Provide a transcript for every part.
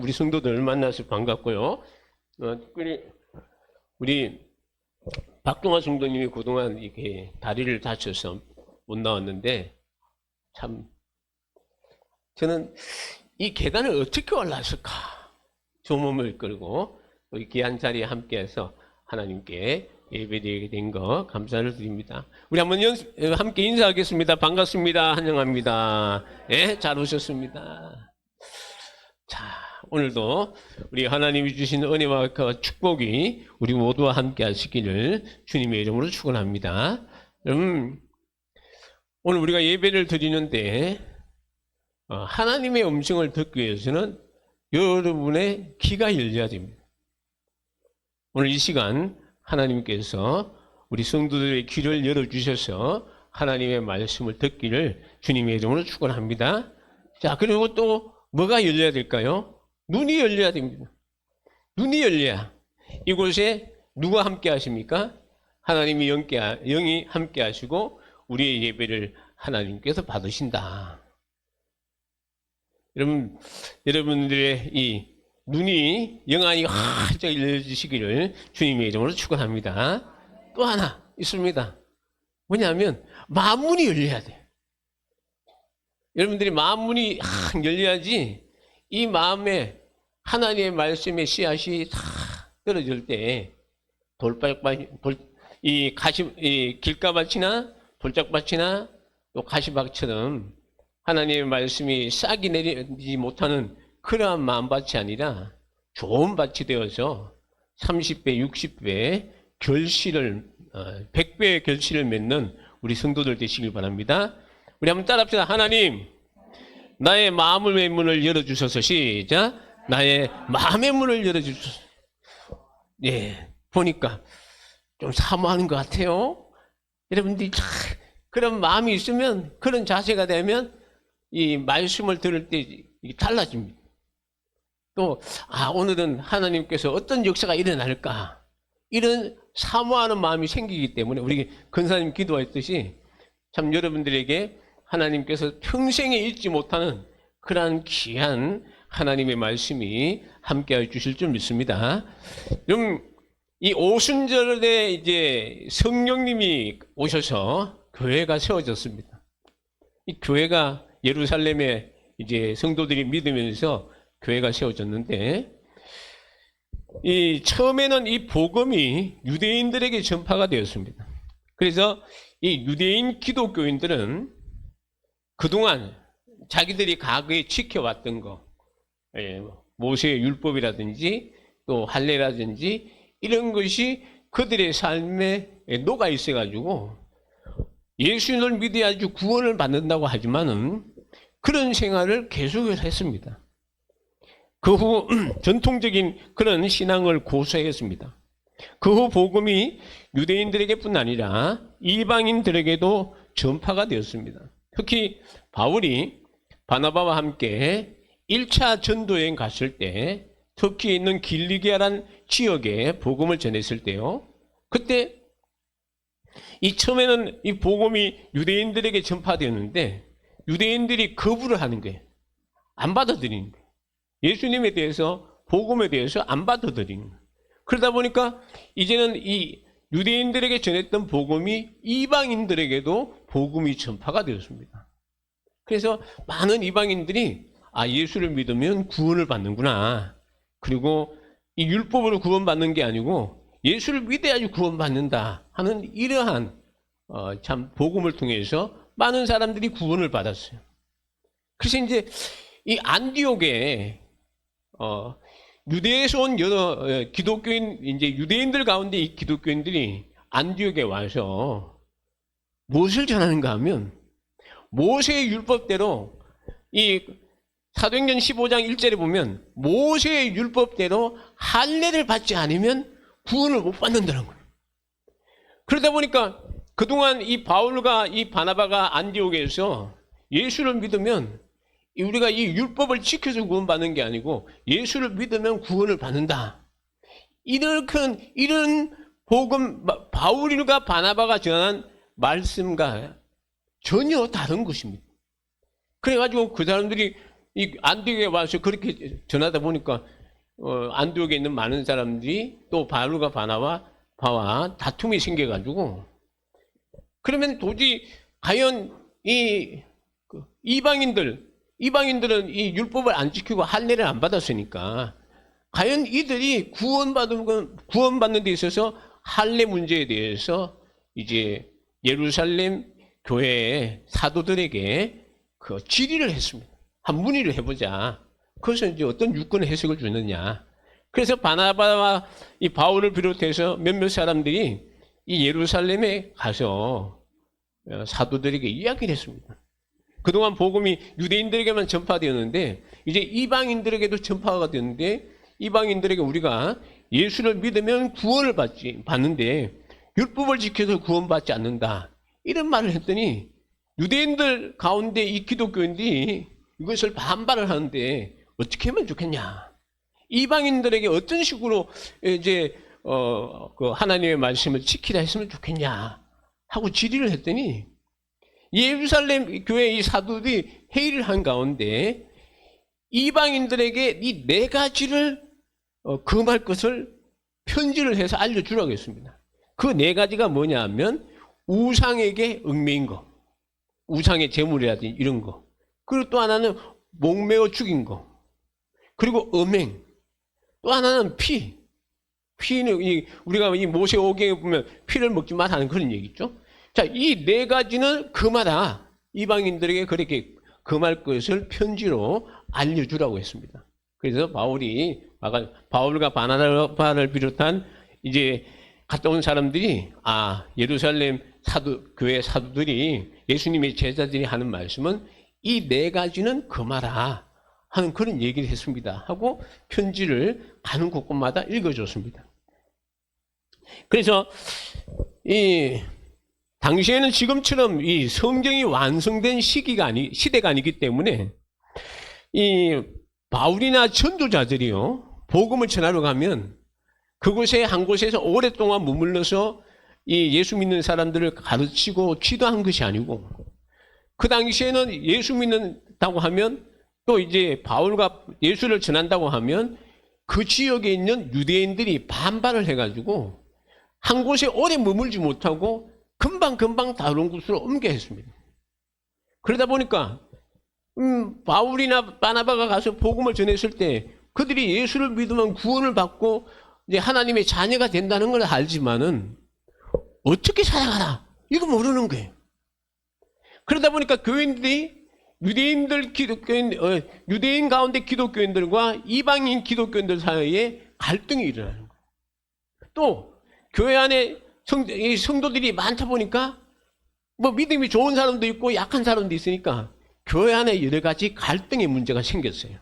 우리 성도들 만나서 반갑고요. 특별히 우리 박동화 성도님이 그동안 이렇게 다리를 다쳐서 못 나왔는데, 참 저는 이 계단을 어떻게 올라왔을까? 조몸을 끌고 또 이 귀한 자리에 함께해서 하나님께 예배드리게 된 거 감사를 드립니다. 우리 한번 함께 인사하겠습니다. 반갑습니다. 환영합니다. 네, 잘 오셨습니다. 자, 오늘도 우리 하나님이 주신 은혜와 그 축복이 우리 모두와 함께 하시기를 주님의 이름으로 축원합니다. 오늘 우리가 예배를 드리는데 하나님의 음성을 듣기 위해서는 여러분의 귀가 열려야 됩니다. 오늘 이 시간 하나님께서 우리 성도들의 귀를 열어주셔서 하나님의 말씀을 듣기를 주님의 이름으로 축원합니다. 자, 그리고 또 뭐가 열려야 될까요? 눈이 열려야 됩니다. 눈이 열려야 이곳에 누가 함께 하십니까? 하나님이 영이 함께 하시고 우리의 예배를 하나님께서 받으신다. 여러분들의 이 눈이 영안이 활짝 열려주시기를 주님의 이름으로 축원합니다. 또 하나 있습니다. 뭐냐면 마음문이 열려야 돼. 여러분들이 마음문이 열려야지 이 마음에 하나님의 말씀의 씨앗이 다 떨어질 때 이 길가밭이나 돌짝밭이나 또 가시밭처럼 하나님의 말씀이 싹이 내리지 못하는 그러한 마음밭이 아니라 좋은 밭이 되어서 30배, 60배 결실을 100배의 결실을 맺는 우리 성도들 되시길 바랍니다. 우리 한번 따라합시다. 하나님, 나의 마음의 문을 열어주셔서. 시작. 나의 마음의 문을 열어주셔서. 예, 보니까 좀 사모하는 것 같아요. 여러분들이 그런 마음이 있으면, 그런 자세가 되면 이 말씀을 들을 때 이게 달라집니다. 또 오늘은 하나님께서 어떤 역사가 일어날까, 이런 사모하는 마음이 생기기 때문에 우리 근사님 기도했듯이 참 여러분들에게 하나님께서 평생에 잊지 못하는 그러한 귀한 하나님의 말씀이 함께해 주실 줄 믿습니다. 그럼 이 오순절에 이제 성령님이 오셔서 교회가 세워졌습니다. 이 교회가 예루살렘에 이제 성도들이 믿으면서 교회가 세워졌는데, 이 처음에는 이 복음이 유대인들에게 전파가 되었습니다. 그래서 이 유대인 기독교인들은 그동안 자기들이 과거에 지켜왔던 거, 모세의 율법이라든지 또 할례라든지 이런 것이 그들의 삶에 녹아 있어가지고 예수님을 믿어야지 구원을 받는다고 하지만은 그런 생활을 계속해서 했습니다. 그 후 전통적인 그런 신앙을 고수했습니다. 그 후 복음이 유대인들에게뿐 아니라 이방인들에게도 전파가 되었습니다. 특히 바울이 바나바와 함께 1차 전도여행 갔을 때 터키에 있는 길리기아란 지역에 복음을 전했을 때요, 그때 이 처음에는 이 복음이 유대인들에게 전파되었는데 유대인들이 거부를 하는 거예요. 안 받아들이는 거예요. 예수님에 대해서, 복음에 대해서 안 받아들이는 거예요. 그러다 보니까 이제는 이 유대인들에게 전했던 복음이 이방인들에게도 복음이 전파가 되었습니다. 그래서 많은 이방인들이 예수를 믿으면 구원을 받는구나, 그리고 이 율법으로 구원받는 게 아니고 예수를 믿어야지 구원받는다 하는 이러한 참 복음을 통해서 많은 사람들이 구원을 받았어요. 그래서 이제 이 안디옥에 유대에서 온 여러 기독교인, 이제 유대인들 가운데 이 기독교인들이 안디옥에 와서 무엇을 전하는가 하면 모세의 율법대로, 이 사도행전 15장 1절에 보면 모세의 율법대로 할례를 받지 않으면 구원을 못 받는다는 거예요. 그러다 보니까 그동안 이 바울과 이 바나바가 안디옥에서 예수를 믿으면 우리가 이 율법을 지켜서 구원받는 게 아니고 예수를 믿으면 구원을 받는다, 이런 복음, 바울과 바나바가 전한 말씀과 전혀 다른 것입니다. 그래가지고 그 사람들이 이 안디옥에 와서 그렇게 전하다 보니까 안디옥에 있는 많은 사람들이 또 바울과 바와 다툼이 생겨가지고, 그러면 도저히 과연 이방인들은 이 율법을 안 지키고 할례를 안 받았으니까 과연 이들이 구원받는 데 있어서 할례 문제에 대해서 이제 예루살렘 교회의 사도들에게 그 질의를 했습니다. 한 문의를 해보자. 그래서 이제 어떤 유권 해석을 주느냐. 그래서 바나바와 이 바울을 비롯해서 몇몇 사람들이 이 예루살렘에 가서 사도들에게 이야기를 했습니다. 그동안 복음이 유대인들에게만 전파되었는데 이제 이방인들에게도 전파가 되는데, 이방인들에게 우리가 예수를 믿으면 구원을 받는데 율법을 지켜서 구원받지 않는다, 이런 말을 했더니 유대인들 가운데 이 기독교인들이 이것을 반발을 하는데 어떻게 하면 좋겠냐, 이방인들에게 어떤 식으로 이제 그 하나님의 말씀을 지키라 했으면 좋겠냐 하고 질의를 했더니, 예루살렘 교회 이 사도들이 회의를 한 가운데 이방인들에게 이 네 가지를 금할 것을 편지를 해서 알려주라고 했습니다. 그 네 가지가 뭐냐 하면, 우상에게 얽매인 거, 우상의 제물이라든지 이런 거, 그리고 또 하나는 목매어 죽인 거, 그리고 음행, 또 하나는 피는 우리가 이 모세오경에 보면 피를 먹지 말 하는 그런 얘기 있죠. 자, 이 네 가지는 금하라. 이방인들에게 그렇게 금할 것을 편지로 알려주라고 했습니다. 그래서 바울과 바나바를 비롯한 이제 갔다 온 사람들이, 예루살렘 교회 사도들이, 예수님의 제자들이 하는 말씀은 이 네 가지는 금하라 하는 그런 얘기를 했습니다 하고 편지를 가는 곳곳마다 읽어줬습니다. 그래서 당시에는 지금처럼 이 성경이 완성된 시대가 아니기 때문에 이 바울이나 전도자들이요, 복음을 전하러 가면 그곳에 한 곳에서 오랫동안 머물러서 이 예수 믿는 사람들을 가르치고 기도한 것이 아니고, 그 당시에는 예수 믿는다고 하면, 또 이제 바울과 예수를 전한다고 하면 그 지역에 있는 유대인들이 반발을 해가지고 한 곳에 오래 머물지 못하고 금방 다른 곳으로 옮겨 했습니다. 그러다 보니까 바울이나 바나바가 가서 복음을 전했을 때 그들이 예수를 믿으면 구원을 받고 이제 하나님의 자녀가 된다는 걸 알지만은 어떻게 살아가나 이거 모르는 거예요. 그러다 보니까 교인들이 유대인 가운데 기독교인들과 이방인 기독교인들 사이에 갈등이 일어나는 거예요. 또 교회 안에 성도들이 많다 보니까 뭐 믿음이 좋은 사람도 있고 약한 사람도 있으니까 교회 안에 여러 가지 갈등의 문제가 생겼어요.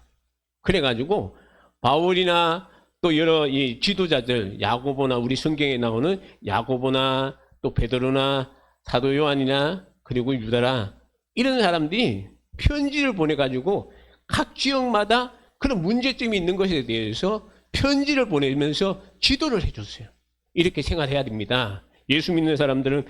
그래가지고 바울이나 또 여러 이 지도자들, 야고보나 우리 성경에 나오는 야고보나 또 베드로나 사도 요한이나 그리고 유다라, 이런 사람들이 편지를 보내가지고 각 지역마다 그런 문제점이 있는 것에 대해서 편지를 보내면서 지도를 해줬어요. 이렇게 생활해야 됩니다. 예수 믿는 사람들은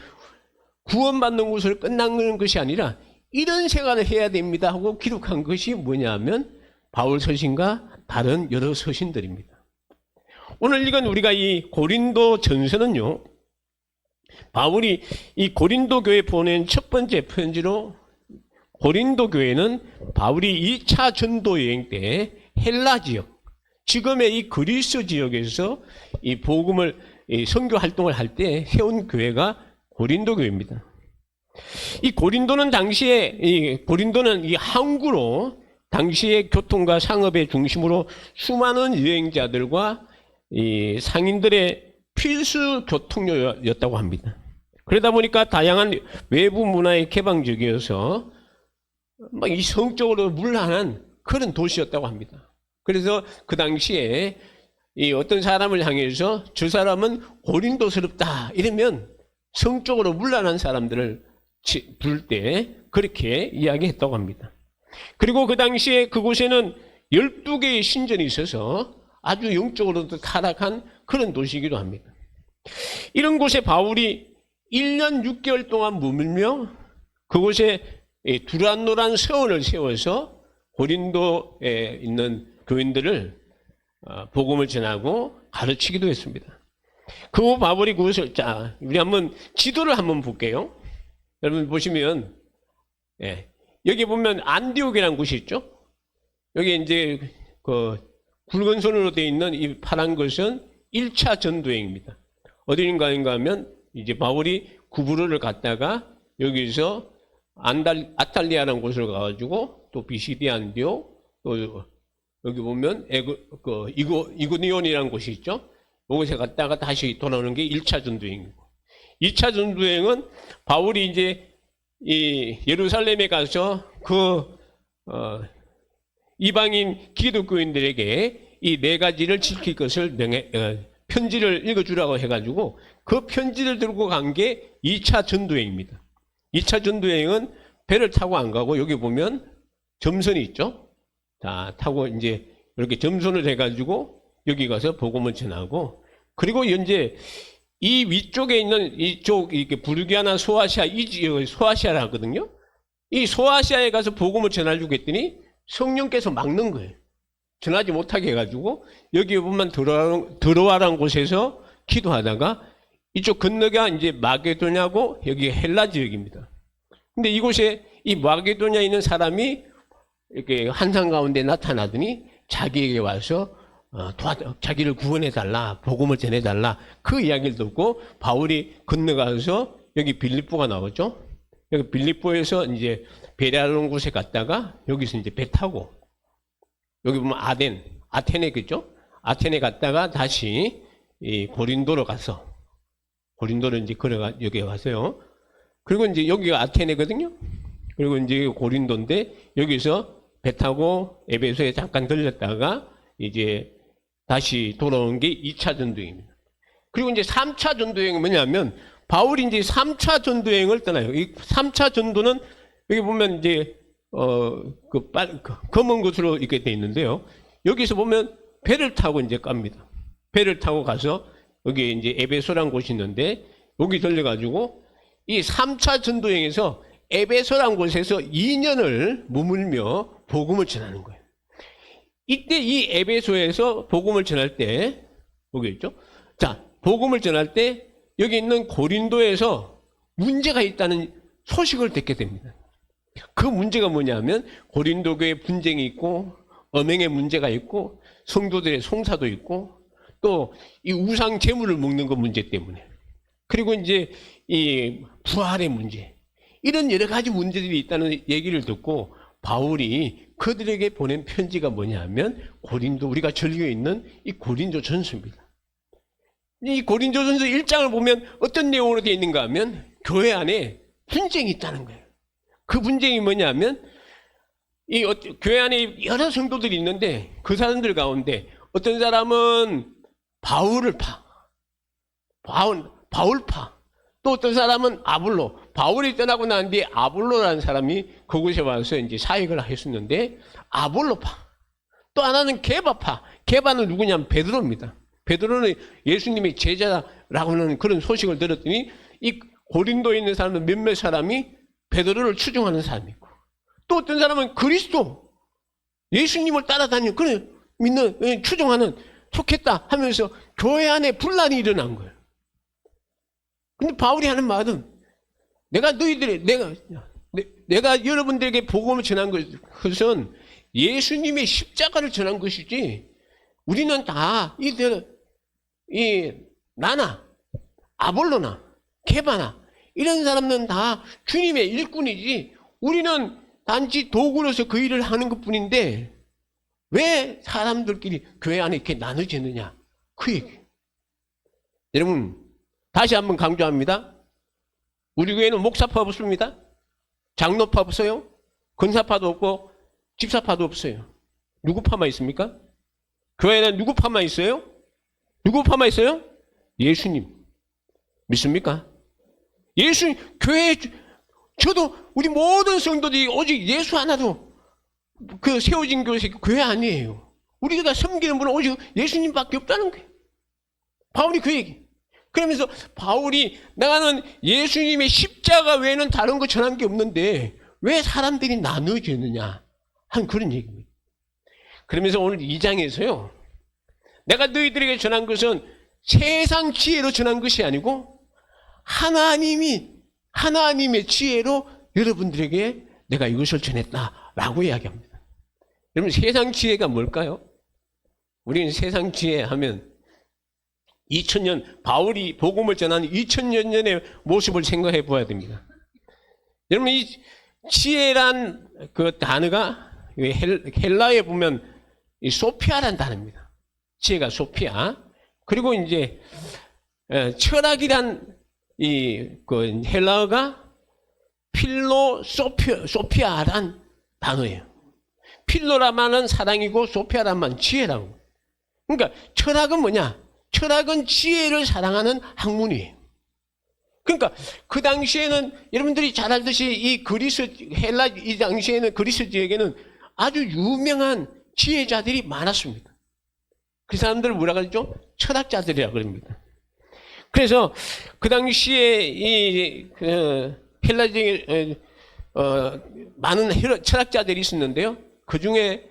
구원받는 것으로 끝나는 것이 아니라 이런 생활을 해야 됩니다 하고 기록한 것이 뭐냐면 바울 서신과 다른 여러 서신들입니다. 오늘 읽은 우리가 이 고린도 전서는요, 바울이 이 고린도 교회에 보낸 첫 번째 편지로, 고린도 교회는 바울이 2차 전도 여행 때 헬라 지역, 지금의 이 그리스 지역에서 이 복음을, 이 선교 활동을 할 때 세운 교회가 고린도 교회입니다. 이 고린도는 이 항구로 당시의 교통과 상업의 중심으로 수많은 여행자들과 이 상인들의 필수 교통로였다고 합니다. 그러다 보니까 다양한 외부 문화에 개방적이어서 막 이 성적으로 문란한 그런 도시였다고 합니다. 그래서 그 당시에 이 어떤 사람을 향해서 저 사람은 고린도스럽다 이러면 성적으로 문란한 사람들을 부를 때 그렇게 이야기했다고 합니다. 그리고 그 당시에 그곳에는 12개의 신전이 있어서 아주 영적으로도 타락한 그런 도시이기도 합니다. 이런 곳에 바울이 1년 6개월 동안 머물며 그곳에 두란노란 서원을 세워서 고린도에 있는 교인들을 복음을 전하고 가르치기도 했습니다. 그 바울이 그것을, 자, 우리 한번 지도를 한번 볼게요. 여러분 보시면, 여기 보면 안디옥이라는 곳이 있죠? 여기 이제 그 굵은 선으로 되어 있는 이 파란 것은 1차 전도행입니다. 어디인가 하면 이제 바울이 구브로를 갔다가 여기서 아탈리아라는 곳으로 가가지고 또 비시디 안디옥, 또 여기 보면 이고니온이라는 곳이 있죠. 이곳에 갔다가 다시 돌아오는 게 1차 전도행이고, 2차 전도행은 바울이 이제 이 예루살렘에 가서 이방인 기독교인들에게 이 4가지를 지킬 것을 편지를 읽어주라고 해가지고 그 편지를 들고 간 게 2차 전도행입니다. 2차 전도행은 배를 타고 안 가고 여기 보면 점선이 있죠. 자, 타고 이제 이렇게 점선을 해가지고 여기 가서 복음을 전하고, 그리고 이제 이 위쪽에 있는 이쪽 이렇게 부르기아나 소아시아, 소아시아를 하거든요. 이 소아시아에 가서 복음을 전하려고 했더니 성령께서 막는 거예요. 전하지 못하게 해가지고 여기 보면 들어와라는 곳에서 기도하다가 이쪽 건너가 이제 마게도냐고 여기 헬라 지역입니다. 근데 이곳에 이 마게도냐에 있는 사람이 이렇게 환상 가운데 나타나더니 자기에게 와서 자기를 구원해달라, 복음을 전해달라, 그 이야기를 듣고 바울이 건너가서 여기 빌립보가 나오죠. 여기 빌립보에서 이제 베레아라는 곳에 갔다가 여기서 이제 배 타고 여기 보면 아테네겠죠. 아테네 갔다가 다시 이 고린도로 가서 고린도로 이제 여기 가서요. 그리고 이제 여기가 아테네거든요. 그리고 이제 고린도인데 여기서 배 타고 에베소에 잠깐 들렸다가 이제 다시 돌아온 게 2차 전도행입니다. 그리고 이제 3차 전도행은 뭐냐면 바울이 이제 3차 전도행을 떠나요. 이 3차 전도는 여기 보면 이제 검은 것으로 이렇게 돼 있는데요. 여기서 보면 배를 타고 이제 갑니다. 배를 타고 가서 여기 이제 에베소라는 곳이 있는데 여기 들려가지고 이 3차 전도행에서 에베소라는 곳에서 2년을 머물며 복음을 전하는 거예요. 이때 이 에베소에서 복음을 전할 때, 여기 있죠? 자, 복음을 전할 때 여기 있는 고린도에서 문제가 있다는 소식을 듣게 됩니다. 그 문제가 뭐냐면 고린도 교회에 분쟁이 있고 언행의 문제가 있고 성도들의 송사도 있고 또 이 우상 제물을 먹는 그 문제 때문에, 그리고 이제 이 부활의 문제, 이런 여러 가지 문제들이 있다는 얘기를 듣고 바울이 그들에게 보낸 편지가 뭐냐면 고린도, 우리가 전교에 있는 이 고린도 전서입니다. 이 고린도 전서 1장을 보면 어떤 내용으로 되어 있는가 하면 교회 안에 분쟁이 있다는 거예요. 그 분쟁이 뭐냐면 이 교회 안에 여러 성도들이 있는데 그 사람들 가운데 어떤 사람은 바울파, 또 어떤 사람은 아볼로, 바울이 떠나고 난 뒤에 아볼로라는 사람이 그곳에 와서 이제 사역을 했었는데 아볼로파, 또 하나는 게바파, 게바는 누구냐면 베드로입니다. 베드로는 예수님의 제자라고 하는 그런 소식을 들었더니 이 고린도에 있는 사람은 몇몇 사람이 베드로를 추종하는 사람이 있고, 또 어떤 사람은 그리스도, 예수님을 따라다니는 그런 믿는, 추종하는, 속했다 하면서 교회 안에 분란이 일어난 거예요. 근데 바울이 하는 말은 내가 여러분들에게 복음을 전한 것은 예수님의 십자가를 전한 것이지, 우리는 다 나나 아볼로나 게바나 이런 사람은 다 주님의 일꾼이지 우리는 단지 도구로서 그 일을 하는 것뿐인데 왜 사람들끼리 교회 안에 이렇게 나눠지느냐, 그 얘기. 여러분 다시 한번 강조합니다. 우리 교회는 목사파 없습니다. 장로파 없어요. 권사파도 없고 집사파도 없어요. 누구 파만 있습니까? 교회는 누구 파만 있어요? 누구 파만 있어요? 예수님. 믿습니까? 예수, 교회, 저도 우리 모든 성도들이 오직 예수 하나도 그 세워진 교회 아니에요. 우리가 섬기는 분은 오직 예수님밖에 없다는 거예요. 바울이 그 얘기. 그러면서 바울이 나는 예수님의 십자가 외에는 다른 거 전한 게 없는데 왜 사람들이 나눠지느냐 한 그런 얘기입니다. 그러면서 오늘 2장에서요. 내가 너희들에게 전한 것은 세상 지혜로 전한 것이 아니고 하나님의 지혜로 여러분들에게 내가 이것을 전했다라고 이야기합니다. 여러분 세상 지혜가 뭘까요? 우리는 세상 지혜 하면 2000년 바울이 복음을 전하는 2000년 전의 모습을 생각해 보아야 됩니다. 여러분 이 지혜란 그 단어가 헬라에 보면 이 소피아란 단어입니다. 지혜가 소피아. 그리고 이제 철학이란 그 헬라어가 필로소피아란 단어예요. 필로라만은 사랑이고 소피아라만 지혜라고. 그러니까 철학은 뭐냐? 철학은 지혜를 사랑하는 학문이에요. 그러니까 그 당시에는 여러분들이 잘 알듯이 이 헬라 이 당시에는 그리스 지역에는 아주 유명한 지혜자들이 많았습니다. 그 사람들을 뭐라 그러죠? 철학자들이라고 그럽니다. 그래서 그 당시에 헬라 지역에 많은 철학자들이 있었는데요. 그 중에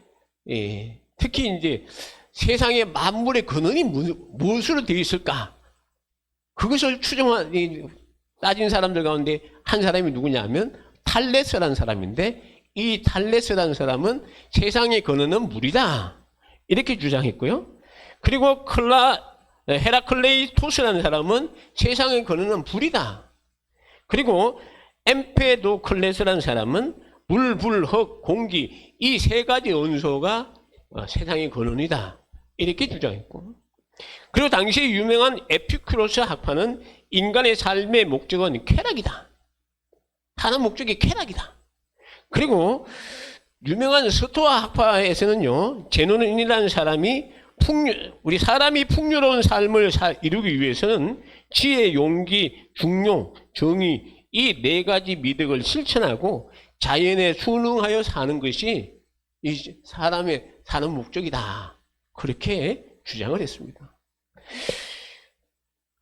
특히 이제 세상의 만물의 근원이 무엇으로 되어 있을까? 그것을 따진 사람들 가운데 한 사람이 누구냐면 탈레스라는 사람인데 이 탈레스라는 사람은 세상의 근원은 물이다. 이렇게 주장했고요. 그리고 헤라클레이토스라는 사람은 세상의 근원은 불이다. 그리고 엠페도클레스라는 사람은 물, 불, 흙, 공기 이 세 가지 원소가 세상의 근원이다. 이렇게 주장했고 그리고 당시에 유명한 에피쿠로스 학파는 인간의 삶의 목적은 쾌락이다. 사는 목적이 쾌락이다. 그리고 유명한 스토아 학파에서는요. 제논이라는 사람이 우리 사람이 풍요로운 삶을 이루기 위해서는 지혜, 용기, 중용, 정의 이 네 가지 미덕을 실천하고 자연에 순응하여 사는 것이 이 사람의 사는 목적이다. 그렇게 주장을 했습니다.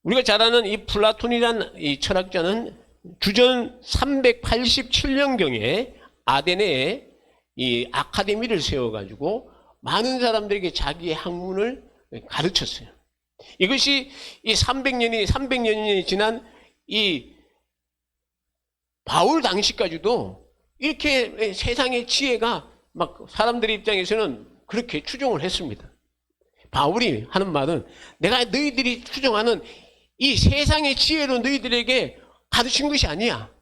우리가 잘 아는 이 플라톤이라는 이 철학자는 주전 387년경에 아테네에 이 아카데미를 세워가지고 많은 사람들에게 자기의 학문을 가르쳤어요. 이것이 이 300년이 지난 이 바울 당시까지도 이렇게 세상의 지혜가 막 사람들의 입장에서는 그렇게 추종을 했습니다. 바울이 하는 말은 내가 너희들이 추종하는 이 세상의 지혜로 너희들에게 가르친 것이 아니야.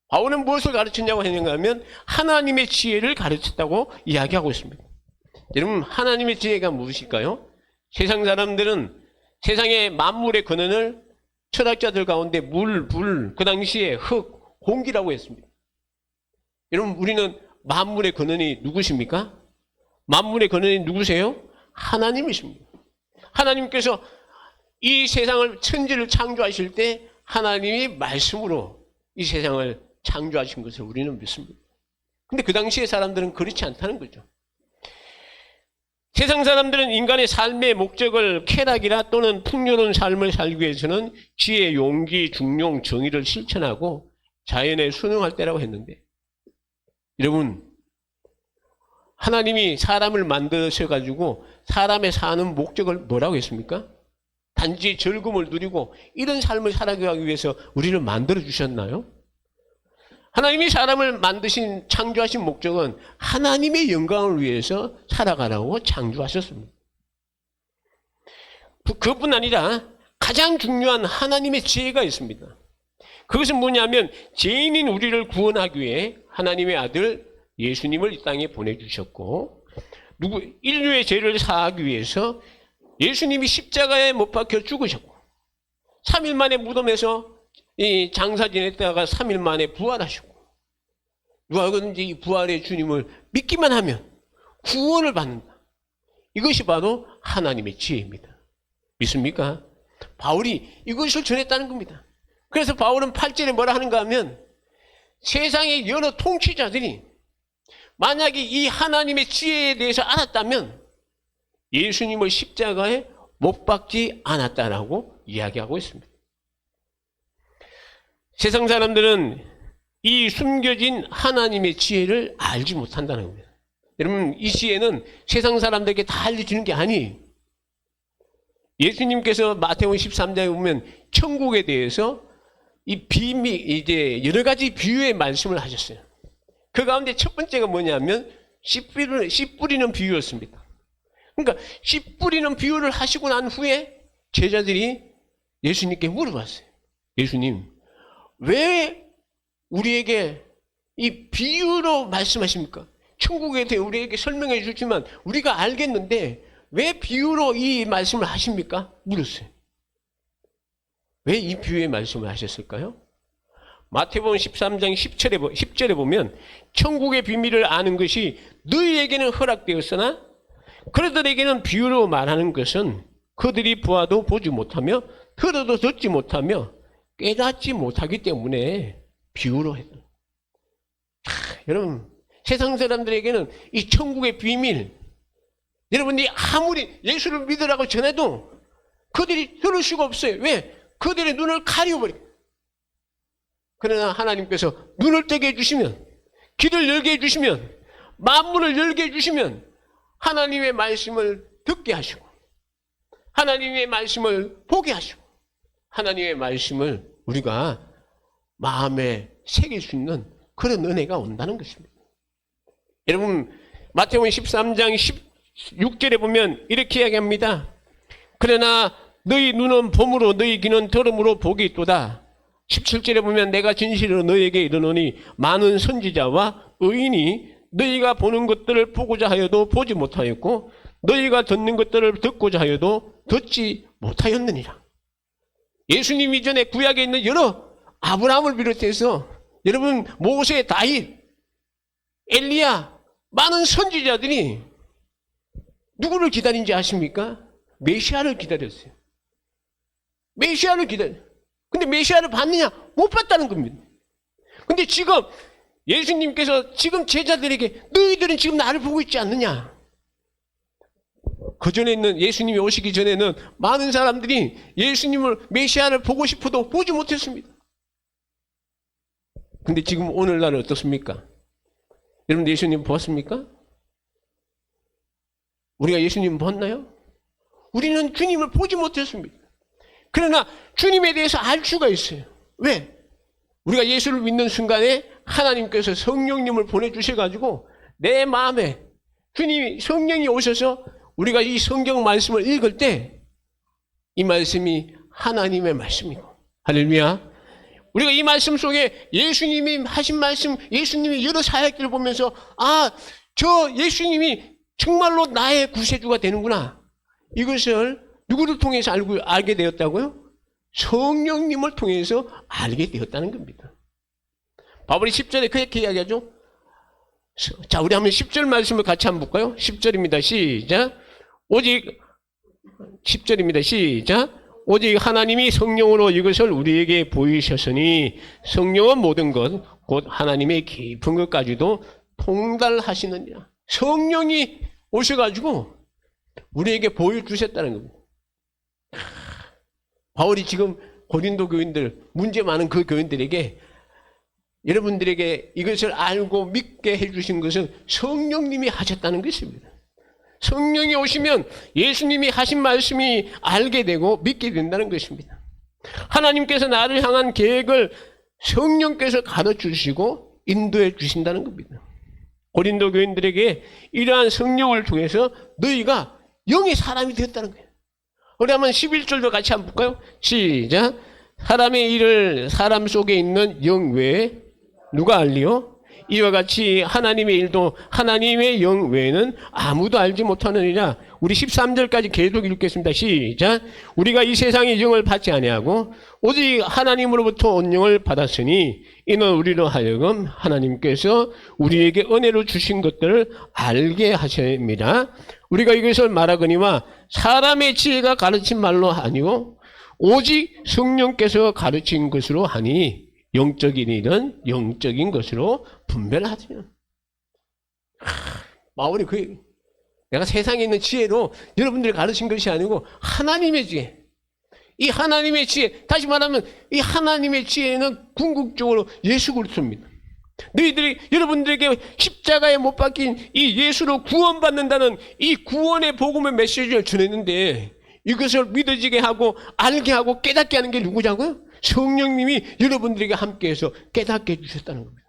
바울은 무엇을 가르쳤냐고 했는가 하면 하나님의 지혜를 가르쳤다고 이야기하고 있습니다. 여러분 하나님의 지혜가 무엇일까요? 세상 사람들은 세상의 만물의 근원을 철학자들 가운데 물, 불, 그 당시에 흙, 공기라고 했습니다. 여러분 우리는 만물의 근원이 누구십니까? 만물의 근원이 누구세요? 하나님이십니다. 하나님께서 이 세상을 천지를 창조하실 때 하나님이 말씀으로 이 세상을 창조하신 것을 우리는 믿습니다. 근데 그 당시의 사람들은 그렇지 않다는 거죠. 세상 사람들은 인간의 삶의 목적을 쾌락이라 또는 풍요로운 삶을 살기 위해서는 지혜, 용기, 중용, 정의를 실천하고 자연에 순응할 때라고 했는데 여러분 하나님이 사람을 만드셔가지고 사람의 사는 목적을 뭐라고 했습니까? 단지 즐거움을 누리고 이런 삶을 살아가기 위해서 우리를 만들어 주셨나요? 하나님이 사람을 창조하신 목적은 하나님의 영광을 위해서 살아가라고 창조하셨습니다. 그것뿐 아니라 가장 중요한 하나님의 지혜가 있습니다. 그것은 뭐냐면 죄인인 우리를 구원하기 위해 하나님의 아들 예수님을 이 땅에 보내주셨고 인류의 죄를 사하기 위해서 예수님이 십자가에 못 박혀 죽으셨고 3일 만에 무덤에서 이 장사 지냈다가 3일 만에 부활하셨고 누구든지 이 부활의 주님을 믿기만 하면 구원을 받는다. 이것이 바로 하나님의 지혜입니다. 믿습니까? 바울이 이것을 전했다는 겁니다. 그래서 바울은 8절에 뭐라 하는가 하면 세상의 여러 통치자들이 만약에 이 하나님의 지혜에 대해서 알았다면 예수님을 십자가에 못 박지 않았다라고 이야기하고 있습니다. 세상 사람들은 이 숨겨진 하나님의 지혜를 알지 못한다는 겁니다. 여러분, 이 지혜는 세상 사람들에게 다 알려주는 게 아니에요. 예수님께서 마태복음 13장에 보면 천국에 대해서 이 비밀, 이제 여러 가지 비유의 말씀을 하셨어요. 그 가운데 첫 번째가 뭐냐면 씨 뿌리는 비유였습니다. 그러니까 씨 뿌리는 비유를 하시고 난 후에 제자들이 예수님께 물어봤어요. 예수님, 왜 우리에게 이 비유로 말씀하십니까? 천국에 대해 우리에게 설명해 주지만 우리가 알겠는데 왜 비유로 이 말씀을 하십니까? 물었어요. 왜 이 비유의 말씀을 하셨을까요? 마태복음 13장 10절에 보면 천국의 비밀을 아는 것이 너희에게는 허락되었으나 그들에게는 비유로 말하는 것은 그들이 보아도 보지 못하며 들어도 듣지 못하며 깨닫지 못하기 때문에 비유로 했다. 여러분, 세상 사람들에게는 이 천국의 비밀, 여러분이 아무리 예수를 믿으라고 전해도 그들이 들을 수가 없어요. 왜? 그들의 눈을 가려버려요. 그러나 하나님께서 눈을 뜨게 해주시면, 귀를 열게 해주시면, 만문을 열게 해주시면 하나님의 말씀을 듣게 하시고 하나님의 말씀을 보게 하시고 하나님의 말씀을 우리가 마음에 새길 수 있는 그런 은혜가 온다는 것입니다. 여러분, 마태복음 13장 16절에 보면 이렇게 이야기합니다. 그러나 너희 눈은 봄으로 너희 귀는 들음으로 복이 있도다. 17절에 보면 내가 진실로 너희에게 이르노니 많은 선지자와 의인이 너희가 보는 것들을 보고자 하여도 보지 못하였고 너희가 듣는 것들을 듣고자 하여도 듣지 못하였느니라. 예수님 이전에 구약에 있는 여러 아브라함을 비롯해서 여러분 모세, 다윗, 엘리야 많은 선지자들이 누구를 기다린지 아십니까? 메시아를 기다렸어요. 메시아를 기다려. 근데 메시아를 봤느냐? 못 봤다는 겁니다. 근데 지금 예수님께서 지금 제자들에게 너희들은 지금 나를 보고 있지 않느냐? 그전에는 예수님이 오시기 전에는 많은 사람들이 예수님을 메시아를 보고 싶어도 보지 못했습니다. 근데 지금 오늘날은 어떻습니까? 여러분 예수님 보았습니까? 우리가 예수님 봤나요? 우리는 주님을 보지 못했습니다. 그러나 주님에 대해서 알 수가 있어요. 왜? 우리가 예수를 믿는 순간에 하나님께서 성령님을 보내주셔가지고 내 마음에 주님이 성령이 오셔서 우리가 이 성경 말씀을 읽을 때 이 말씀이 하나님의 말씀이고 할렐루야. 우리가 이 말씀 속에 예수님이 하신 말씀, 예수님이 여러 사역들을 보면서 저 예수님이 정말로 나의 구세주가 되는구나. 이것을 누구를 통해서 알게 되었다고요? 성령님을 통해서 알게 되었다는 겁니다. 바울이 10절에 그렇게 이야기하죠. 자, 우리 한번 10절 말씀을 같이 한번 볼까요? 10절입니다. 시작. 오직 10절입니다. 시작. 오직 하나님이 성령으로 이것을 우리에게 보이셨으니 성령은 모든 것, 곧 하나님의 깊은 것까지도 통달하시느니라. 성령이 오셔가지고 우리에게 보여주셨다는 겁니다. 바울이 지금 고린도 교인들, 문제 많은 그 교인들에게 여러분들에게 이것을 알고 믿게 해주신 것은 성령님이 하셨다는 것입니다. 성령이 오시면 예수님이 하신 말씀이 알게 되고 믿게 된다는 것입니다. 하나님께서 나를 향한 계획을 성령께서 가르쳐주시고 인도해 주신다는 겁니다. 고린도 교인들에게 이러한 성령을 통해서 너희가 영의 사람이 되었다는 거예요. 우리 한번 11절도 같이 한번 볼까요? 시작. 사람의 일을 사람 속에 있는 영 외에 누가 알리요? 이와 같이 하나님의 일도 하나님의 영 외에는 아무도 알지 못하느니라. 우리 13절까지 계속 읽겠습니다. 시작. 우리가 이 세상의 영을 받지 아니하고 오직 하나님으로부터 온 영을 받았으니 이는 우리로 하여금 하나님께서 우리에게 은혜로 주신 것들을 알게 하심이라. 우리가 이것을 말하거니와 사람의 지혜가 가르친 말로 아니고 오직 성령께서 가르친 것으로 하니 영적인 일은 영적인 것으로 분별하지요. 바울이 내가 세상에 있는 지혜로 여러분들이 가르친 것이 아니고 하나님의 지혜. 이 하나님의 지혜, 다시 말하면 이 하나님의 지혜는 궁극적으로 예수 그리스도입니다. 너희들이 여러분들에게 십자가에 못 박힌 이 예수로 구원받는다는 이 구원의 복음의 메시지를 전했는데 이것을 믿어지게 하고 알게 하고 깨닫게 하는 게 누구냐고요? 성령님이 여러분들에게 함께해서 깨닫게 해주셨다는 겁니다.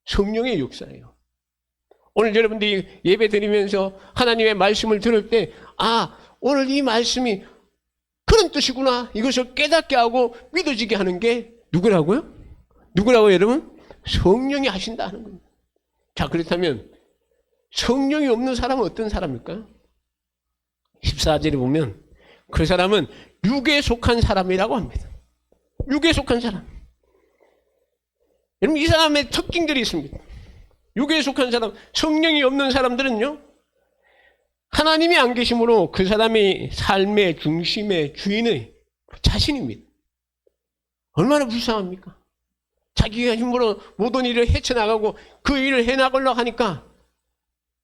성령의 역사예요. 오늘 여러분들이 예배 드리면서 하나님의 말씀을 들을 때 오늘 이 말씀이 그런 뜻이구나, 이것을 깨닫게 하고 믿어지게 하는 게 누구라고요? 누구라고요, 여러분? 성령이 하신다 하는 겁니다. 자, 그렇다면 성령이 없는 사람은 어떤 사람일까요? 14절에 보면 그 사람은 육에 속한 사람이라고 합니다. 육에 속한 사람. 여러분, 이 사람의 특징들이 있습니다. 육에 속한 사람, 성령이 없는 사람들은요, 하나님이 안 계심으로 그 사람이 삶의 중심의 주인의 자신입니다. 얼마나 불쌍합니까? 자기가 힘으로 모든 일을 헤쳐나가고 그 일을 해나가려고 하니까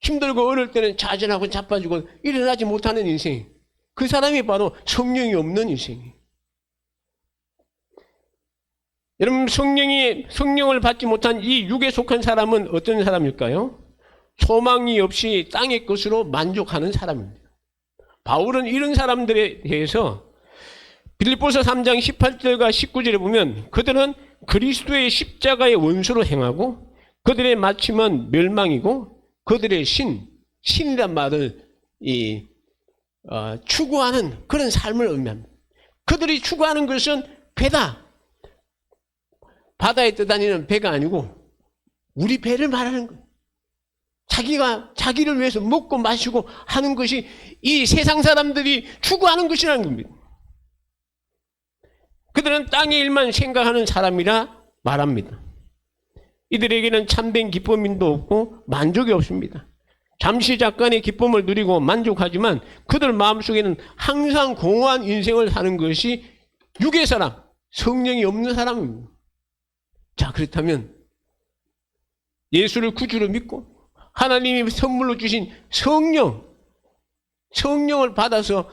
힘들고 어려울 때는 좌절하고 자빠지고 일어나지 못하는 인생. 그 사람이 바로 성령이 없는 인생이에요. 여러분, 성령을 받지 못한 이 육에 속한 사람은 어떤 사람일까요? 소망이 없이 땅의 것으로 만족하는 사람입니다. 바울은 이런 사람들에 대해서 빌립보서 3장 18절과 19절에 보면 그들은 그리스도의 십자가의 원수로 행하고 그들의 마침은 멸망이고 그들의 신이란 말을 추구하는 그런 삶을 의미합니다. 그들이 추구하는 것은 배다. 바다에 떠다니는 배가 아니고 우리 배를 말하는 거예요. 자기를 위해서 먹고 마시고 하는 것이 이 세상 사람들이 추구하는 것이라는 겁니다. 그들은 땅의 일만 생각하는 사람이라 말합니다. 이들에게는 참된 기쁨도 없고 만족이 없습니다. 잠시 잠깐의 기쁨을 누리고 만족하지만 그들 마음속에는 항상 공허한 인생을 사는 것이 육의 사람, 성령이 없는 사람입니다. 자, 그렇다면 예수를 구주로 믿고 하나님이 선물로 주신 성령을 받아서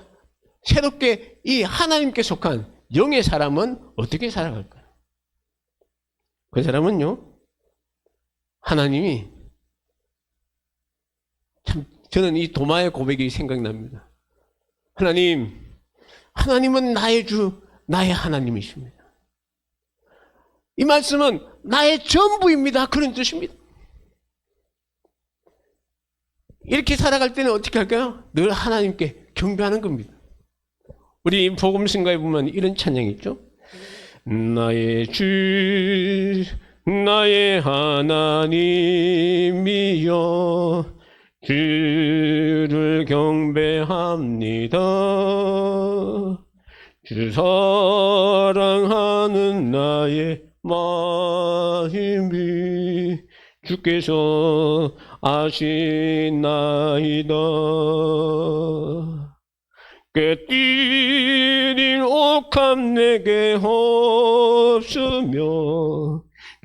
새롭게 이 하나님께 속한 영의 사람은 어떻게 살아갈까요? 그 사람은요, 하나님이 참, 저는 이 도마의 고백이 생각납니다. 하나님은 나의 주, 나의 하나님이십니다. 이 말씀은 나의 전부입니다. 그런 뜻입니다. 이렇게 살아갈 때는 어떻게 할까요? 늘 하나님께 경배하는 겁니다. 우리 복음성가에 보면 이런 찬양이 있죠. 나의 주, 나의 하나님이여 주를 경배합니다. 주 사랑하는 나의 마음이 주께서 아시나이다. 깨뜨린 옥합 내게 없으며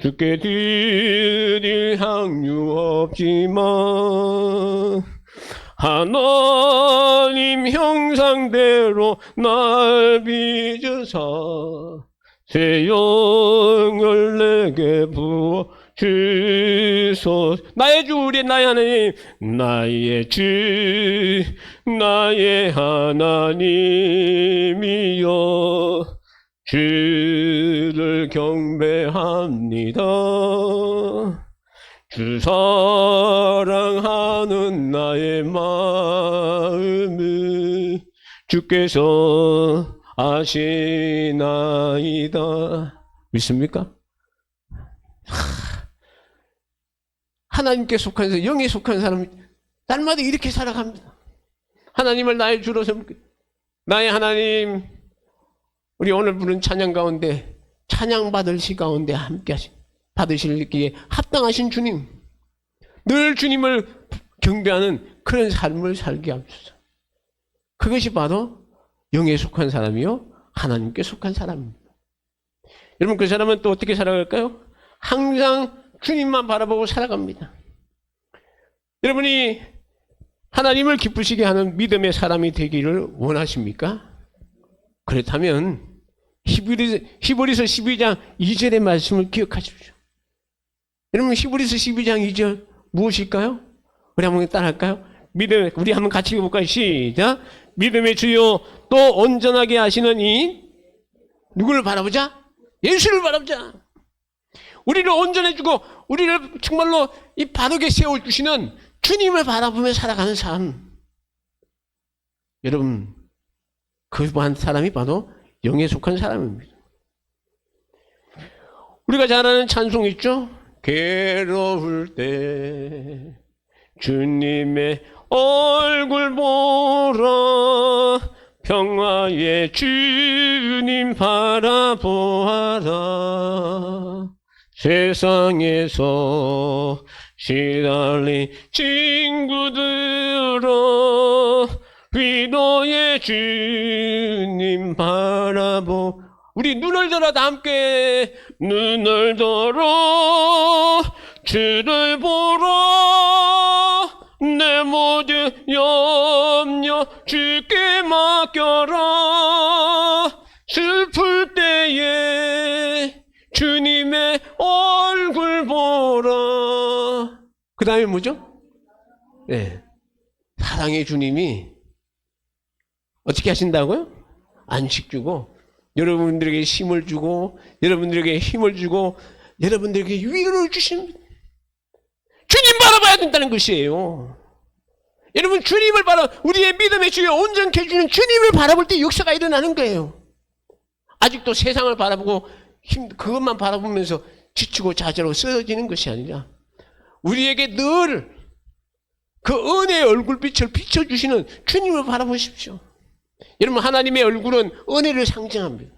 주께 드릴 향유 없지만 하나님 형상대로 날 빚으사 새 영을 내게 부어 주소서. 나의 주, 우리 나의 하나님, 나의 주, 나의 하나님이여 주를 경배합니다. 주 사랑하는 나의 마음을 주께서 아시나이다. 믿습니까? 하나님께 속한 사람, 영에 속한 사람이 날마다 이렇게 살아갑니다. 하나님을 나의 주로 삼고, 나의 하나님, 우리 오늘 부른 찬양 가운데 찬양 받을 시 가운데 함께 받으시기에 합당하신 주님, 늘 주님을 경배하는 그런 삶을 살게 하옵소서. 그것이 바로 영에 속한 사람이요 하나님께 속한 사람입니다. 여러분, 그 사람은 또 어떻게 살아갈까요? 항상 주님만 바라보고 살아갑니다. 여러분이 하나님을 기쁘시게 하는 믿음의 사람이 되기를 원하십니까? 그렇다면 히브리서 12장 2절의 말씀을 기억하십시오. 여러분 히브리서 12장 2절 무엇일까요? 우리 한번 따라할까요? 믿음, 우리 한번 같이 읽어볼까요? 시작. 믿음의 주요 또 온전하게 하시는 이 누구를 바라보자? 예수를 바라보자. 우리를 온전해주고 우리를 정말로 이 바르게 세워주시는 주님을 바라보며 살아가는 삶. 여러분, 그 사람이 바로 영에 속한 사람입니다. 우리가 잘 아는 찬송 있죠? 괴로울 때 주님의 얼굴 보라, 평화의 주님 바라보아라. 세상에서 시달린 친구들아, 위로의 주님 바라보. 우리 눈을 들어 다 함께 눈을 들어 주를 보라, 내 모든 염려 주께 맡겨라. 슬플 때에 주님의 얼굴 보라. 그 다음에 뭐죠? 네. 사랑의 주님이 어떻게 하신다고요? 안식 주고, 여러분들에게 힘을 주고, 여러분들에게 힘을 주고, 여러분들에게 위로를 주십니다. 주님 바라봐야 된다는 것이에요. 여러분, 주님을 우리의 믿음의 주여 온전케 해주는 주님을 바라볼 때 역사가 일어나는 거예요. 아직도 세상을 바라보고 그것만 바라보면서 지치고 좌절하고 쓰러지는 것이 아니라 우리에게 늘 그 은혜의 얼굴빛을 비춰주시는 주님을 바라보십시오. 여러분, 하나님의 얼굴은 은혜를 상징합니다.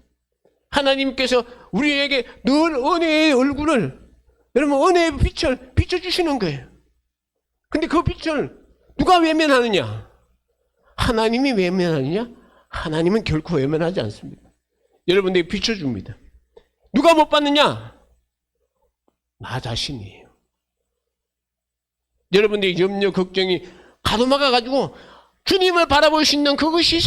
하나님께서 우리에게 늘 은혜의 얼굴을, 여러분, 은혜의 빛을 비춰주시는 거예요. 근데 그 빛을 누가 외면하느냐? 하나님이 외면하느냐? 하나님은 결코 외면하지 않습니다. 여러분들에게 비춰줍니다. 누가 못 받느냐? 나 자신이에요. 여러분들의 염려, 걱정이 가로막아가지고 주님을 바라볼 수 있는 그것이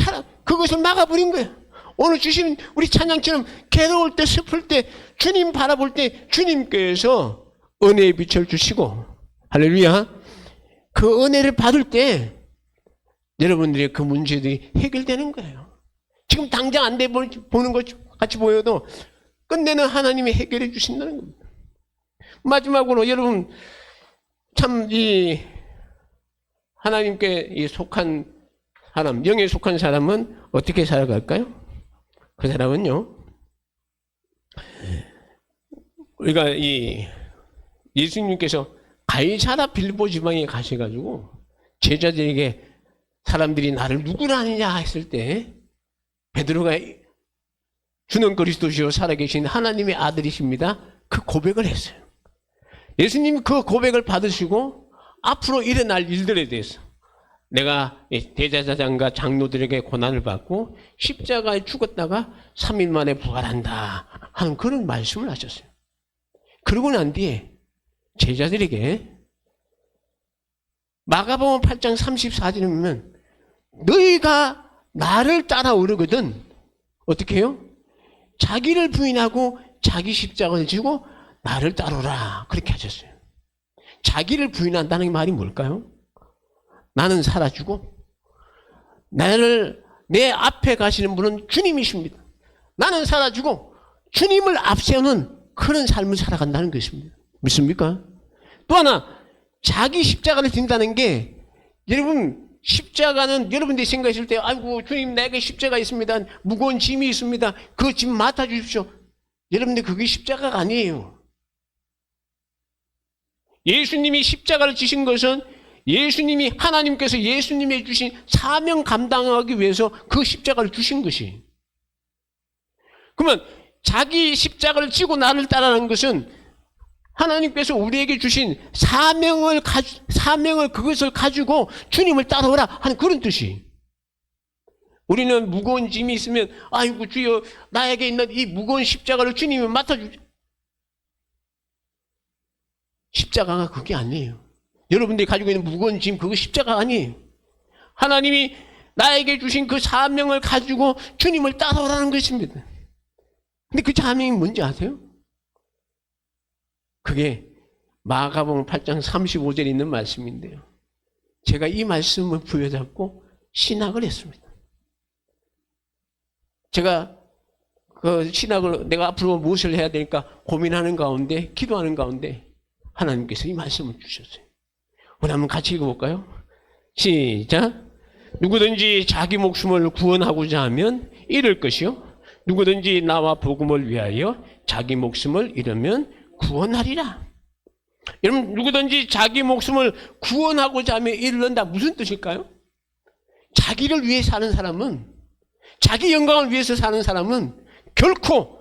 그것을 막아버린 거예요. 오늘 주신 우리 찬양처럼 괴로울 때, 슬플 때, 주님 바라볼 때 주님께서 은혜의 빛을 주시고, 할렐루야. 그 은혜를 받을 때 여러분들의 그 문제들이 해결되는 거예요. 지금 당장 안 돼 보는 것 같이 보여도 끝내는 하나님이 해결해 주신다는 겁니다. 마지막으로 여러분, 참 이 하나님께 속한 사람, 영에 속한 사람은 어떻게 살아갈까요? 그 사람은요, 우리가 이 예수님께서 가이사랴 빌립보 지방에 가셔가지고 제자들에게 사람들이 나를 누구라 하느냐 했을 때 베드로가 주는 그리스도시요 살아계신 하나님의 아들이십니다. 그 고백을 했어요. 예수님이 그 고백을 받으시고 앞으로 일어날 일들에 대해서 내가 대제사장과 장로들에게 고난을 받고 십자가에 죽었다가 3일 만에 부활한다 하는 그런 말씀을 하셨어요. 그러고 난 뒤에 제자들에게 마가복음 8장 34절에 보면 너희가 나를 따라오르거든 어떻게 해요? 자기를 부인하고 자기 십자가를 지고 나를 따르라 그렇게 하셨어요. 자기를 부인한다는 말이 뭘까요? 나는 사라지고 내 앞에 가시는 분은 주님이십니다. 나는 사라지고 주님을 앞세우는 그런 삶을 살아간다는 것입니다. 믿습니까? 또 하나, 자기 십자가를 진다는 게, 여러분 십자가는 여러분들이 생각했을 때 아이고 주님 내게 십자가 있습니다, 무거운 짐이 있습니다, 그 짐 맡아주십시오. 여러분들 그게 십자가가 아니에요. 예수님이 십자가를 지신 것은 예수님이, 하나님께서 예수님이 주신 사명 감당하기 위해서 그 십자가를 주신 것이. 그러면 자기 십자가를 지고 나를 따르는 것은 하나님께서 우리에게 주신 사명을 그것을 가지고 주님을 따라오라 하는 그런 뜻이. 우리는 무거운 짐이 있으면 아이고 주여 나에게 있는 이 무거운 십자가를 주님이 맡아주죠. 십자가가 그게 아니에요. 여러분들이 가지고 있는 무거운 짐 그거 십자가 아니에요. 하나님이 나에게 주신 그 사명을 가지고 주님을 따라오라는 것입니다. 근데 그 사명이 뭔지 아세요? 그게 마가복음 8장 35절에 있는 말씀인데요. 제가 이 말씀을 부여잡고 신학을 했습니다. 제가 그 신학을 내가 앞으로 무엇을 해야 될까 고민하는 가운데, 기도하는 가운데 하나님께서 이 말씀을 주셨어요. 우리 한번 같이 읽어볼까요? 시작. 누구든지 자기 목숨을 구원하고자 하면 잃을 것이요, 누구든지 나와 복음을 위하여 자기 목숨을 잃으면 구원하리라. 여러분, 누구든지 자기 목숨을 구원하고자 하면 잃는다, 무슨 뜻일까요? 자기를 위해 사는 사람은, 자기 영광을 위해서 사는 사람은 결코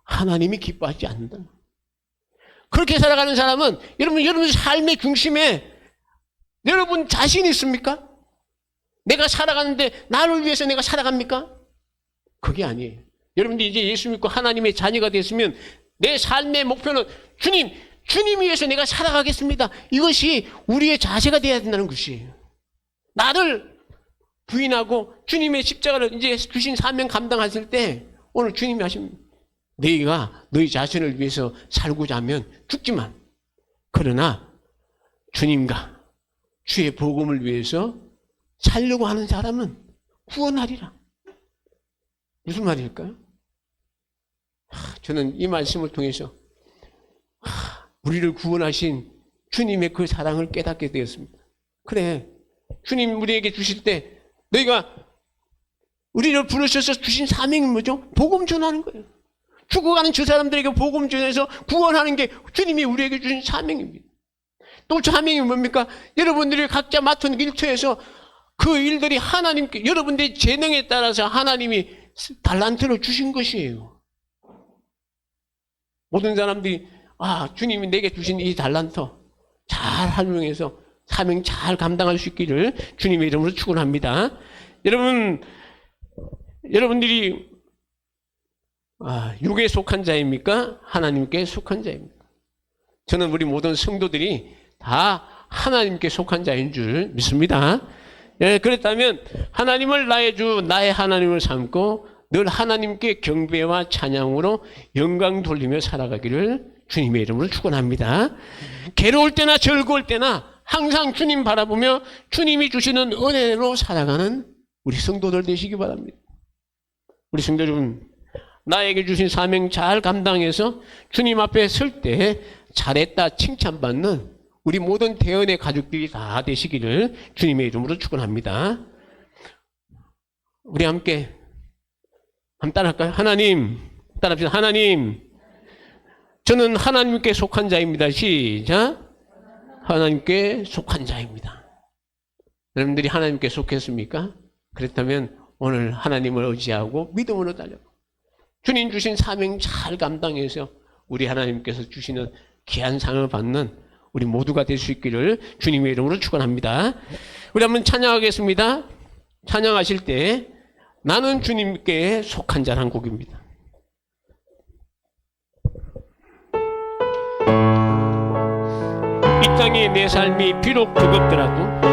하나님이 기뻐하지 않는다. 그렇게 살아가는 사람은 여러분 삶의 중심에 여러분 자신 있습니까? 내가 살아가는데 나를 위해서 내가 살아갑니까? 그게 아니에요. 여러분들이 이제 예수 믿고 하나님의 자녀가 됐으면 내 삶의 목표는 주님 위해서 내가 살아가겠습니다. 이것이 우리의 자세가 되어야 된다는 것이에요. 나를 부인하고 주님의 십자가를 이제 주신 사명 감당하실 때 오늘 주님이 하십니다. 너희가 너희 자신을 위해서 살고자 하면 죽지만, 그러나 주님과 주의 복음을 위해서 살려고 하는 사람은 구원하리라. 무슨 말일까요? 저는 이 말씀을 통해서 우리를 구원하신 주님의 그 사랑을 깨닫게 되었습니다. 그래, 주님 우리에게 주실 때 너희가 우리를 부르셔서 주신 사명이 뭐죠? 복음 전하는 거예요. 죽어가는 저 사람들에게 복음 전해서 구원하는 게 주님이 우리에게 주신 사명입니다. 또 사명이 뭡니까? 여러분들이 각자 맡은 일터에서 그 일들이 하나님께, 여러분들의 재능에 따라서 하나님이 달란트를 주신 것이에요. 모든 사람들이 주님이 내게 주신 이 달란트 잘 활용해서 사명 잘 감당할 수 있기를 주님의 이름으로 축원합니다. 여러분들이 육에 속한 자입니까? 하나님께 속한 자입니까? 저는 우리 모든 성도들이 다 하나님께 속한 자인 줄 믿습니다. 예, 그렇다면 하나님을 나의 주, 나의 하나님을 삼고 늘 하나님께 경배와 찬양으로 영광 돌리며 살아가기를 주님의 이름으로 축원합니다. 괴로울 때나 즐거울 때나 항상 주님 바라보며 주님이 주시는 은혜로 살아가는 우리 성도들 되시기 바랍니다. 우리 성도 여러분, 나에게 주신 사명 잘 감당해서 주님 앞에 설 때 잘했다 칭찬받는 우리 모든 대언의 가족들이 다 되시기를 주님의 이름으로 축원합니다. 우리 함께 한번 따라할까요? 하나님, 따라합시다. 하나님, 저는 하나님께 속한 자입니다. 시작. 하나님께 속한 자입니다. 여러분들이 하나님께 속했습니까? 그렇다면 오늘 하나님을 의지하고 믿음으로 달려 주님 주신 사명 잘 감당해서 우리 하나님께서 주시는 귀한 상을 받는 우리 모두가 될 수 있기를 주님의 이름으로 축원합니다. 우리 한번 찬양하겠습니다. 찬양하실 때 나는 주님께 속한 자라는 곡입니다. 이 땅에 내 삶이 비록 버겁더라도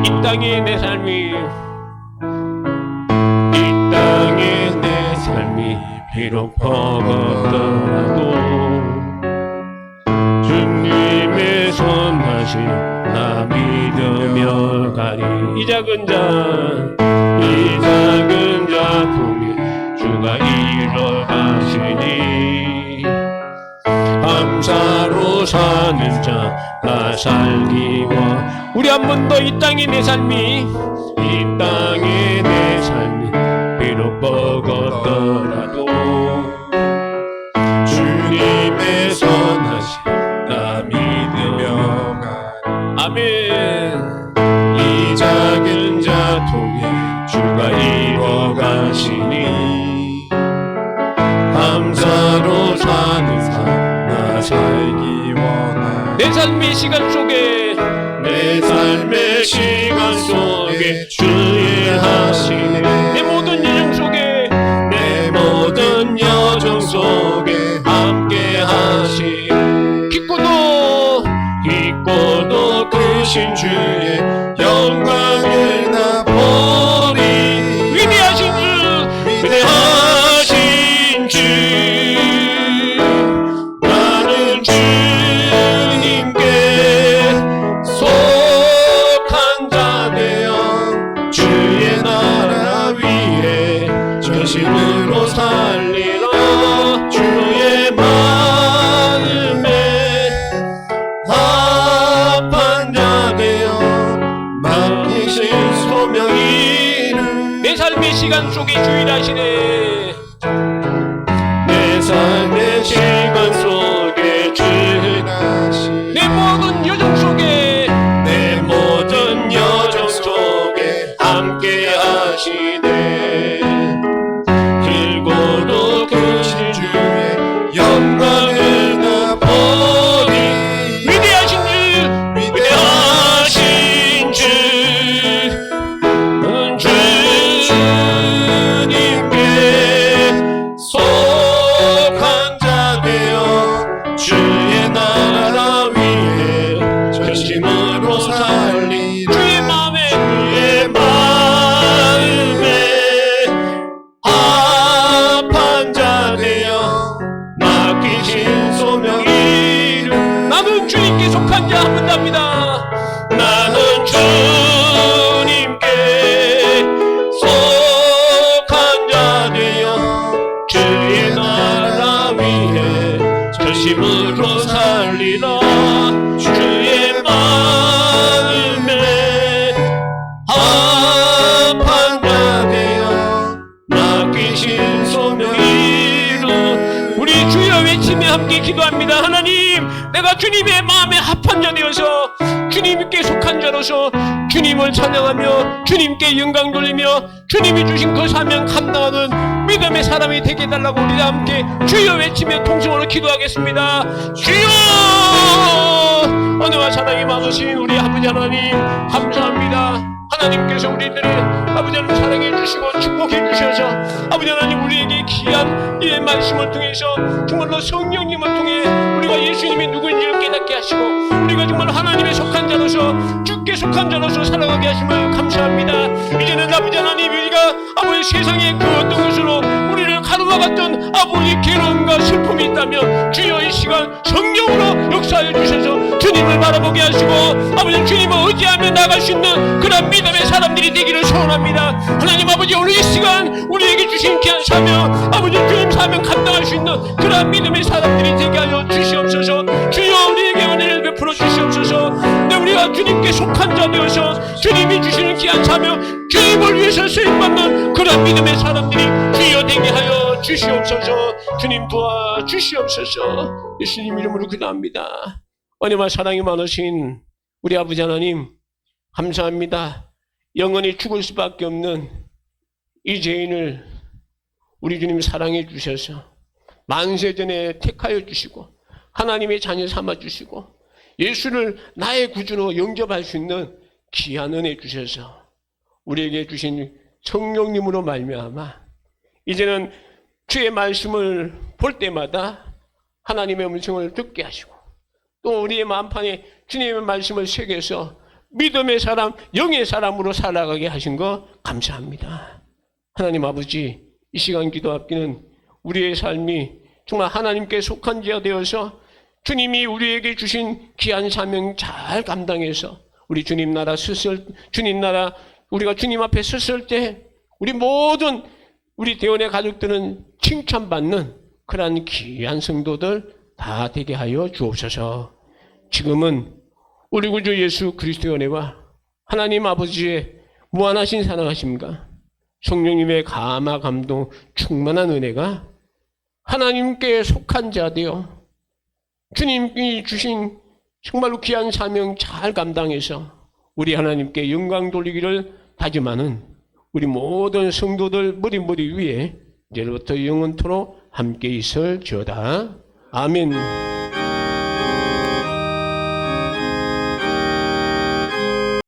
이 땅에 내 삶이 비록 버겁더라도 주님의 선하심 나 믿으며 가리. 이 작은 자 통에 주가 이뤄가시니 감사로 사는 자 나 살기와. 우리 한 번 더 이 땅에 내 삶이 비록 버겁더라도 주님의 선하심 나 믿으며 가리. 아멘. 이 작은 자 통에 주가 이뤄가시니 감사로 사는 삶 나 살기 원하니. 내 삶의 시간 속에 주의 하시네. 내 모든 여정 속에 함께 하시. 깊고도 크신 주의 영광을 나 보리. 위대하신 합한 자 되어 맡기신 소명이 내 삶의 시간 속에 주일하시네. 내 삶의 시간 속에 주일하시네 내 모든 여정 속에 내 모든 여정 속에 함께 하시네 길고도 크신 주의 영광을 나 보리 위대하신 주 주님께 속한 자 되어 주의 나라 위해 전심으로 살리 주의 마음에 합한 자 되어 맡기신 소명 이루 나는 주님께 속한 자 한분답니다. 나는 주님께 속한 자 되어 주의 나라 위해 전심으로 살리라 주의 마음에 합한 자 되어 맡기신 소명 이루 우리 주여 외치며 함께 기도합니다. 하나님, 내가 주님의 마음에 합한 자 되어서 주님께 속한 자로서 주님을 찬양하며 주님께 영광 돌리며 주님이 주신 그 사명 감당하는 믿음의 사람이 되게 해달라고 우리 함께 주여 외치며 통성으로 기도하겠습니다. 주여! 은혜와 사랑이 많으신 우리 아버지 하나님 감사합니다. 하나님께서 우리들의 아버지 하나님 사랑해 주시고 축복해 주셔서 아버지 하나님 우리에게 귀한 이 말씀을 통해서 정말로 성령님을 통해 우리가 예수님이 누구인지를 깨닫게 하시고 우리가 정말 하나님의 속한 자로서 주께 속한 자로서 살아가게 하심을 감사합니다. 이제는 아버지 하나님 우리가 아버지 세상의 그 어떤 것으로 우리를 가로막았던 아버지 괴로움과 슬픔이 있다면 주여 이 시간 성령으로 역사해 주셔서 주님을 바라보게 하시고 아버지 주님을 의지하며 나갈 수 있는 그런 믿음의 사람들이 되기를 소원합니다. 하나님 아버지 오늘 이 시간 우리에게 주신 귀한 사명 아버지 주님 사명 감당할 수 있는 그런 믿음의 사람들이 되게 하여 주시옵소서. 주여 우리에게 은혜를 베풀어 주시옵소서. 네, 우리가 주님께 속한 자 되어서 주님이 주시는 귀한 사명 주님을 위해서 쓰임받는 그런 믿음의 사람들이 주여 되게 하여 주시옵소서. 주님 도와 주시옵소서. 예수님 이름으로 기도합니다. 은혜와 사랑이 많으신 우리 아버지 하나님 감사합니다. 영원히 죽을 수밖에 없는 이 죄인을 우리 주님 사랑해 주셔서 만세전에 택하여 주시고 하나님의 자녀 삼아 주시고 예수를 나의 구주로 영접할 수 있는 귀한 은혜 주셔서 우리에게 주신 성령님으로 말미암아 이제는 주의 말씀을 볼 때마다 하나님의 음성을 듣게 하시고 또 우리의 마음판에 주님의 말씀을 새겨서 믿음의 사람, 영의 사람으로 살아가게 하신 거 감사합니다. 하나님 아버지, 이 시간 기도 앞기는 우리의 삶이 정말 하나님께 속한 자가 되어서 주님이 우리에게 주신 귀한 사명 잘 감당해서 우리 주님 나라 우리가 주님 앞에 섰을 때 우리 모든 우리 대원의 가족들은 칭찬받는 그러한 귀한 성도들 다 되게 하여 주옵소서. 지금은 우리 구주 예수 그리스도의 은혜와 하나님 아버지의 무한하신 사랑하심과 성령님의 감화 감동 충만한 은혜가 하나님께 속한 자 되어 주님이 주신 정말로 귀한 사명 잘 감당해서 우리 하나님께 영광 돌리기를 다짐하는 우리 모든 성도들 머리 위에 이제부터 영원토록 함께 있을지어다. 아멘.